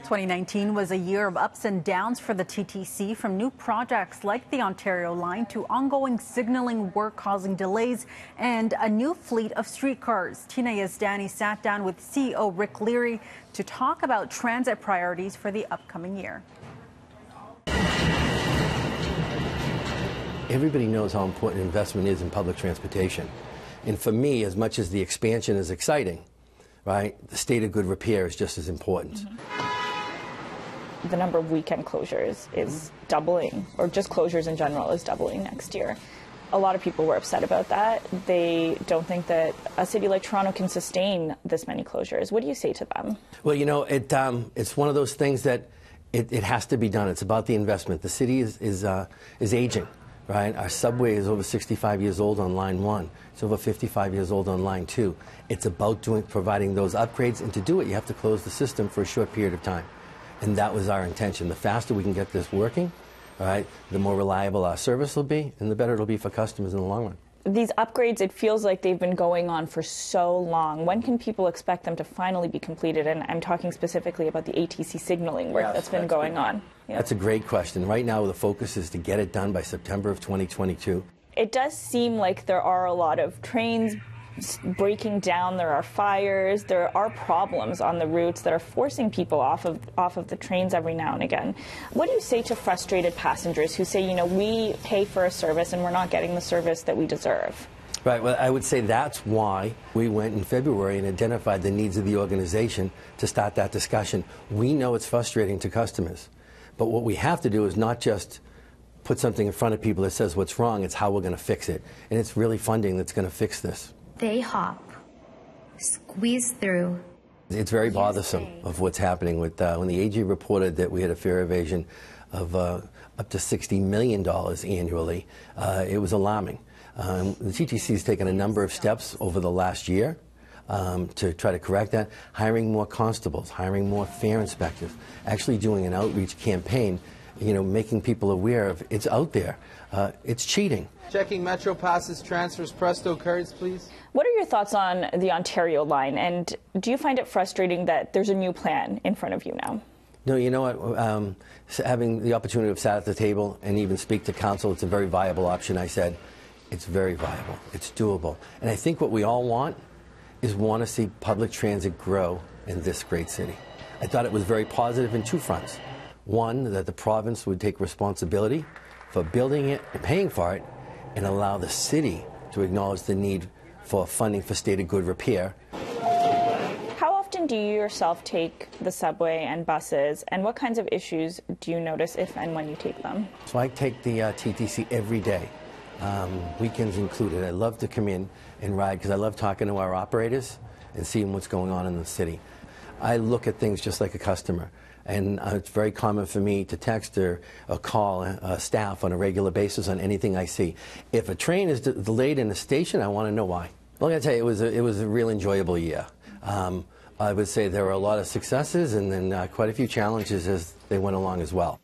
2019 was a year of ups and downs for the TTC, from new projects like the Ontario line to ongoing signaling work causing delays and a new fleet of streetcars. Tina Yazdani sat down with CEO Rick Leary to talk about transit priorities for the upcoming year. Everybody knows how important investment is in public transportation. And for me, as much as the expansion is exciting, right, the state of good repair is just as important. The number of weekend closures is doubling, or just closures in general is doubling next year. A lot of people were upset about that. They don't think that a city like Toronto can sustain this many closures. What do you say to them? Well, you know, it's one of those things that it has to be done. It's about the investment. The city is aging, right? Our subway is over 65 years old on line 1. It's over 55 years old on line 2. It's about providing those upgrades, and to do it, you have to close the system for a short period of time. And that was our intention. The faster we can get this working, all right, the more reliable our service will be, and the better it'll be for customers in the long run. These upgrades, it feels like they've been going on for so long. When can people expect them to finally be completed? And I'm talking specifically about the ATC signaling work that's been going on. Yeah. That's a great question. Right now, the focus is to get it done by September of 2022. It does seem like there are a lot of trains breaking down, there are fires, there are problems on the routes that are forcing people off of the trains every now and again. What do you say to frustrated passengers who say, you know, we pay for a service and we're not getting the service that we deserve? Right, well, I would say that's why we went in February and identified the needs of the organization to start that discussion. We know it's frustrating to customers, but what we have to do is not just put something in front of people that says what's wrong, it's how we're going to fix it. And it's really funding that's going to fix this. They hop, squeeze through. It's very bothersome of what's happening with when the AG reported that we had a fare evasion of up to $60 million annually. It was alarming. The TTC has taken a number of steps over the last year to try to correct that, hiring more constables, hiring more fare inspectors, actually doing an outreach campaign, you know, making people aware of it's out there. It's cheating. Checking Metro passes, transfers, Presto cards, please. What are your thoughts on the Ontario line, and do you find it frustrating that there's a new plan in front of you now? No, you know what, having the opportunity to have sat at the table and even speak to council, it's a very viable option. I said, it's very viable, it's doable. And I think what we all want to see public transit grow in this great city. I thought it was very positive in two fronts. One, that the province would take responsibility for building it and paying for it, and allow the city to acknowledge the need for funding for state of good repair. How often do you yourself take the subway and buses, and what kinds of issues do you notice if and when you take them? So I take the TTC every day, weekends included. I love to come in and ride because I love talking to our operators and seeing what's going on in the city. I look at things just like a customer. And it's very common for me to text or call staff on a regular basis on anything I see. If a train is delayed in a station, I want to know why. Well, I gotta tell you, it was a real enjoyable year. I would say there were a lot of successes and then quite a few challenges as they went along as well.